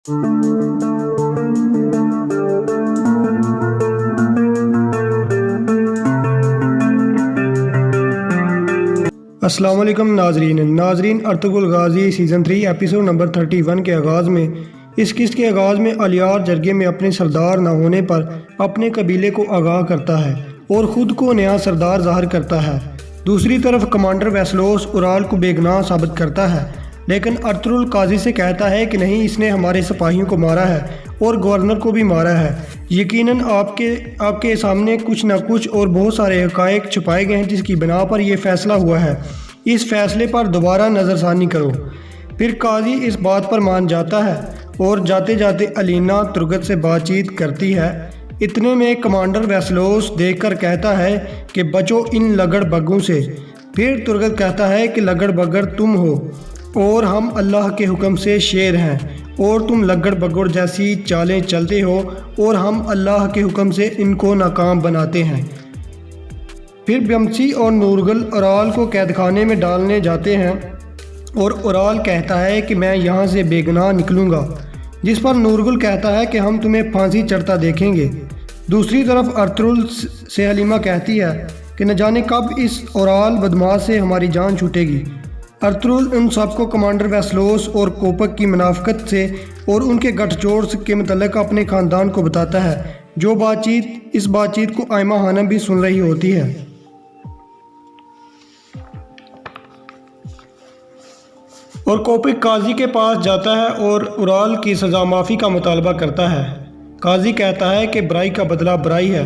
السلام علیکم ناظرین Ertugrul Ghazi season 3 episode number 31 کے آغاز میں اس قسط کے آغاز میں الیار جرگے میں اپنے سردار نہ ہونے پر اپنے قبیلے کو آگاہ کرتا ہے اور خود کو نیا سردار ظاہر کرتا ہے۔ دوسری طرف کمانڈر ویسلوس اورال کو بے گناہ ثابت کرتا ہے، لیکن ارطغرل قاضی سے کہتا ہے کہ نہیں، اس نے ہمارے سپاہیوں کو مارا ہے اور گورنر کو بھی مارا ہے۔ یقیناً آپ کے سامنے کچھ نہ کچھ اور بہت سارے حقائق چھپائے گئے ہیں جس کی بنا پر یہ فیصلہ ہوا ہے۔ اس فیصلے پر دوبارہ نظر ثانی کرو۔ پھر قاضی اس بات پر مان جاتا ہے اور جاتے جاتے الینا ترگت سے بات چیت کرتی ہے۔ اتنے میں کمانڈر ویسلوس دیکھ کر کہتا ہے کہ بچو ان لگڑ بگوں سے۔ پھر ترگت کہتا ہے کہ لگڑ بگڑ تم ہو اور ہم اللہ کے حکم سے شیر ہیں، اور تم لگڑ بگڑ جیسی چالیں چلتے ہو اور ہم اللہ کے حکم سے ان کو ناکام بناتے ہیں۔ پھر بیمسی اور نورگل اورال کو قید خانے میں ڈالنے جاتے ہیں اور اورال کہتا ہے کہ میں یہاں سے بے گناہ نکلوں گا، جس پر نورگل کہتا ہے کہ ہم تمہیں پھانسی چڑھتا دیکھیں گے۔ دوسری طرف ارطغرل سے حلیمہ کہتی ہے کہ نہ جانے کب اس اورال بدماش سے ہماری جان چھوٹے گی۔ ارطغرل ان سب کو کمانڈر ویسلوس اور کوپک کی منافقت سے اور ان کے گٹھ جوڑ کے متعلق اپنے خاندان کو بتاتا ہے، جو اس بات چیت کو آئمہ خانم بھی سن رہی ہوتی ہے۔ اور کوپک قاضی کے پاس جاتا ہے اور اورال کی سزا معافی کا مطالبہ کرتا ہے۔ قاضی کہتا ہے کہ برائی کا بدلہ برائی ہے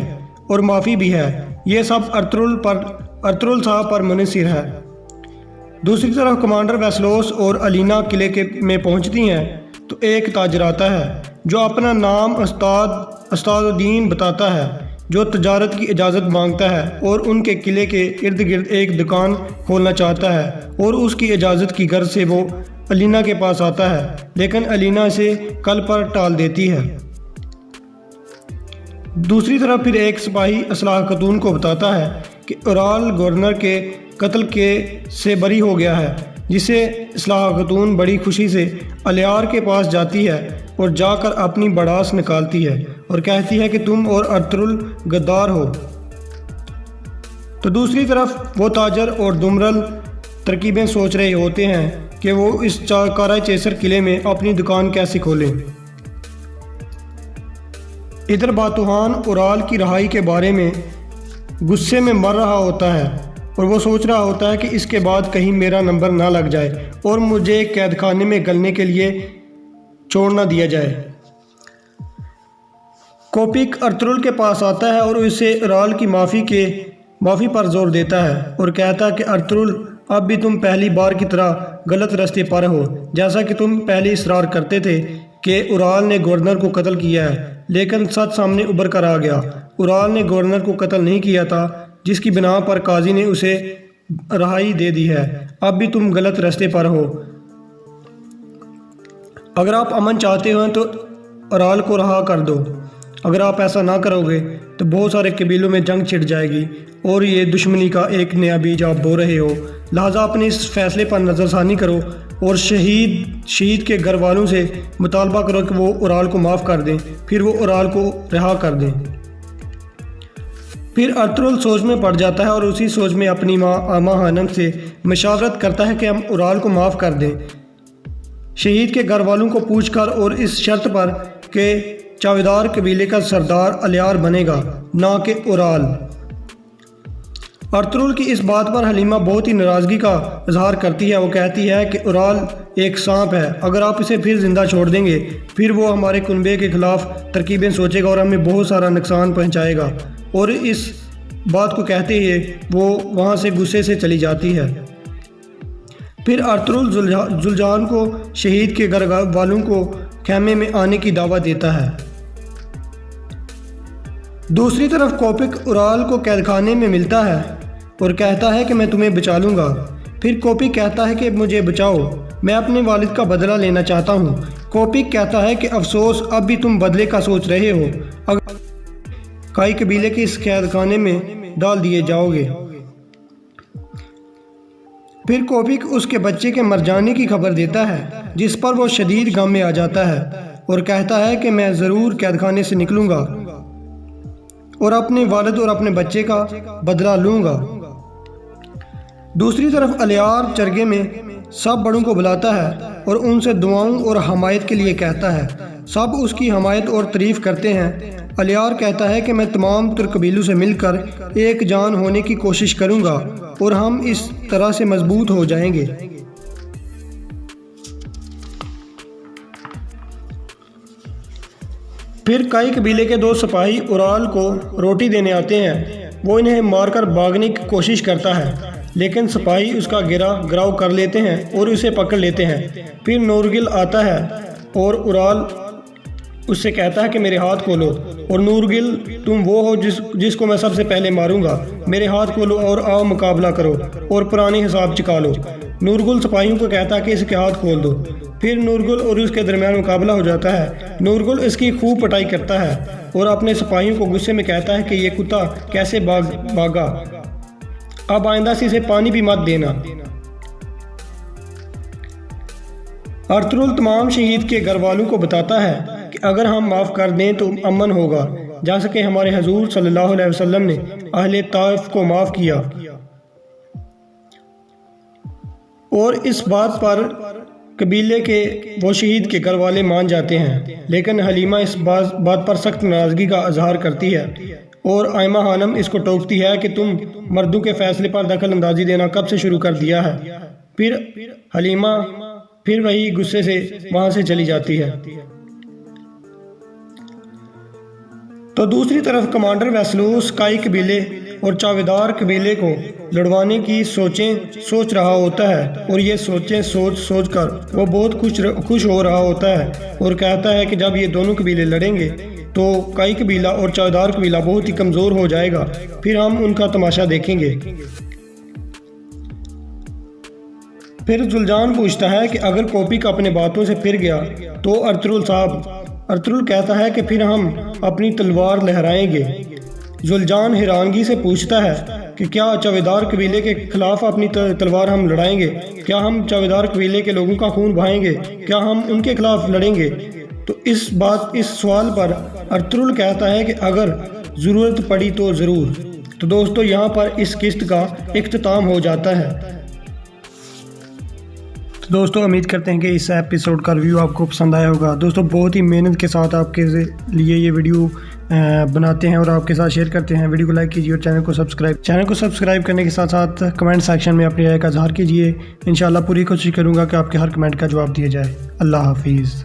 اور معافی بھی ہے، یہ سب ارطغرل صاحب پر منحصر ہے۔ دوسری طرف کمانڈر ویسلوس اور الینا قلعے میں پہنچتی ہیں تو ایک تاجر آتا ہے جو اپنا نام استاد الدین بتاتا ہے، جو تجارت کی اجازت مانگتا ہے اور ان کے قلعے کے ارد گرد ایک دکان کھولنا چاہتا ہے، اور اس کی اجازت کی غرض سے وہ الینا کے پاس آتا ہے، لیکن الینا اسے کل پر ٹال دیتی ہے۔ دوسری طرف پھر ایک سپاہی اصلاح خاتون کو بتاتا ہے کہ اورال گورنر کے قتل سے بری ہو گیا ہے، جسے اصلاح خاتون بڑی خوشی سے الیار کے پاس جاتی ہے اور جا کر اپنی بڑاس نکالتی ہے اور کہتی ہے کہ تم اور ارطغرل غدار ہو۔ تو دوسری طرف وہ تاجر اور دمرل ترکیبیں سوچ رہے ہوتے ہیں کہ وہ اس کارا چیسر قلعے میں اپنی دکان کیسے کھولیں۔ ادھر باتوہان اورال کی رہائی کے بارے میں غصے میں مر رہا ہوتا ہے اور وہ سوچ رہا ہوتا ہے کہ اس کے بعد کہیں میرا نمبر نہ لگ جائے اور مجھے قید خانے میں گلنے کے لیے چھوڑ نہ دیا جائے۔ کوپک ارطغرل کے پاس آتا ہے اور اسے اورال کی معافی پر زور دیتا ہے اور کہتا ہے کہ ارطغرل، اب بھی تم پہلی بار کی طرح غلط راستے پر ہو، جیسا کہ تم پہلے اصرار کرتے تھے کہ اورال نے گورنر کو قتل کیا ہے، لیکن سچ سامنے ابھر کر آ گیا۔ اورال نے گورنر کو قتل نہیں کیا تھا، جس کی بنا پر قاضی نے اسے رہائی دے دی ہے۔ اب بھی تم غلط راستے پر ہو۔ اگر آپ امن چاہتے ہو تو اورال کو رہا کر دو۔ اگر آپ ایسا نہ کرو گے تو بہت سارے قبیلوں میں جنگ چھڑ جائے گی اور یہ دشمنی کا ایک نیا بیج آپ بو رہے ہو۔ لہٰذا اپنے اس فیصلے پر نظر ثانی کرو اور شہید کے گھر والوں سے مطالبہ کرو کہ وہ اورال کو معاف کر دیں، پھر وہ اورال کو رہا کر دیں۔ پھر ارطغرل سوچ میں پڑ جاتا ہے اور اسی سوچ میں اپنی ماں آئمہ خانم سے مشاورت کرتا ہے کہ ہم اورال کو معاف کر دیں، شہید کے گھر والوں کو پوچھ کر، اور اس شرط پر کہ چاودار قبیلے کا سردار الیار بنے گا، نہ کہ اورال۔ ارطغرل کی اس بات پر حلیمہ بہت ہی ناراضگی کا اظہار کرتی ہے۔ وہ کہتی ہے کہ اورال ایک سانپ ہے، اگر آپ اسے پھر زندہ چھوڑ دیں گے پھر وہ ہمارے کنبے کے خلاف ترکیبیں سوچے گا اور ہمیں بہت سارا نقصان پہنچائے گا۔ اور اس بات کو کہتے ہی وہ وہاں سے غصے سے چلی جاتی ہے۔ پھر ارطغرل زلجان کو شہید کے گھر والوں کو خیمے میں آنے کی دعوت دیتا ہے۔ دوسری طرف کوپک اورال کو قید خانے میں ملتا ہے اور کہتا ہے کہ میں تمہیں بچا لوں گا۔ پھر کوپک کہتا ہے کہ مجھے بچاؤ، میں اپنے والد کا بدلہ لینا چاہتا ہوں۔ کوپک کہتا ہے کہ افسوس، اب بھی تم بدلے کا سوچ رہے ہو، کائی قبیلے کے اس قید خانے میں ڈال دیے جاؤ گے۔ پھر کوپک اس کے بچے کے مر جانے کی خبر دیتا ہے، جس پر وہ شدید غم میں آ جاتا ہے اور کہتا ہے کہ میں ضرور قید خانے سے نکلوں گا اور اپنے والد اور اپنے بچے کا بدلہ لوں گا۔ دوسری طرف الیار چرگے میں سب بڑوں کو بلاتا ہے اور ان سے دعاؤں اور حمایت کے لیے کہتا ہے۔ سب اس کی حمایت اور تعریف کرتے ہیں۔ الیار کہتا ہے کہ میں تمام تر قبیلوں سے مل کر ایک جان ہونے کی کوشش کروں گا اور ہم اس طرح سے مضبوط ہو جائیں گے۔ پھر کائی قبیلے کے 2 سپاہی اورال کو روٹی دینے آتے ہیں۔ وہ انہیں مار کر بھاگنے کی کوشش کرتا ہے لیکن سپاہی اس کا گراؤ کر لیتے ہیں اور اسے پکڑ لیتے ہیں۔ پھر نورگل آتا ہے اور اورال اس سے کہتا ہے کہ میرے ہاتھ کھولو، اور نورگل تم وہ ہو جس کو میں سب سے پہلے ماروں گا، میرے ہاتھ کھولو اور آؤ مقابلہ کرو اور پرانے حساب چکا لو۔ نورگل سپاہیوں کو کہتا ہے کہ اس کے ہاتھ کھول دو۔ پھر نورگل اور اس کے درمیان مقابلہ ہو جاتا ہے۔ نورگل اس کی خوب پٹائی کرتا ہے اور اپنے سپاہیوں کو غصے میں کہتا ہے کہ یہ کتا کیسے بھاگا، اب آئندہ سے اسے پانی بھی مت دینا۔ ارطغرل تمام شہید کے گھر والوں کو بتاتا ہے کہ اگر ہم معاف کر دیں تو امن ہوگا، جیسا کہ ہمارے حضور صلی اللہ علیہ وسلم نے اہل طائف کو معاف کیا۔ اور اس بات پر قبیلے کے وہ شہید کے گھر والے مان جاتے ہیں، لیکن حلیمہ اس بات پر سخت ناراضگی کا اظہار کرتی ہے اور آئمہ خانم اس کو ٹوکتی ہے کہ تم مردوں کے فیصلے پر دخل اندازی دینا کب سے شروع کر دیا ہے۔ پھر حلیمہ پھر وہی غصے سے وہاں سے چلی جاتی ہے۔ تو دوسری طرف کمانڈر ویسلوس کائی قبیلے اور چاودار قبیلے کو لڑوانے کی سوچ رہا ہوتا ہے، اور یہ سوچ کر وہ بہت خوش ہو رہا ہوتا ہے اور کہتا ہے کہ جب یہ دونوں قبیلے لڑیں گے تو کائی قبیلہ اور چاودار قبیلہ بہت ہی کمزور ہو جائے گا، پھر ہم ان کا تماشا دیکھیں گے۔ پھر زلجان پوچھتا ہے کہ اگر کوپیک اپنے باتوں سے پھر گیا تو ارطغرل کہتا ہے کہ پھر ہم اپنی تلوار لہرائیں گے۔ زلجان حیرانگی سے پوچھتا ہے کہ کیا چاودار قبیلے کے خلاف اپنی تلوار ہم لڑائیں گے؟ کیا ہم چاودار قبیلے کے لوگوں کا خون بہائیں گے؟ کیا ہم ان کے خلاف لڑیں گے؟ تو اس سوال پر ارطغرل کہتا ہے کہ اگر ضرورت پڑی تو ضرور۔ تو دوستو یہاں پر اس قسط کا اختتام ہو جاتا ہے۔ تو دوستو امید کرتے ہیں کہ اس ایپیسوڈ کا ریویو آپ کو پسند آیا ہوگا۔ دوستو بہت ہی محنت کے ساتھ آپ کے لیے یہ ویڈیو بناتے ہیں اور آپ کے ساتھ شیئر کرتے ہیں۔ ویڈیو کو لائک کیجیے اور چینل کو سبسکرائب کرنے کے ساتھ ساتھ کمنٹ سیکشن میں اپنی رائے کا اظہار کیجیے۔ انشاءاللہ پوری کوشش کروں گا کہ آپ کے ہر کمنٹ کا جواب دیا جائے۔ اللہ حافظ۔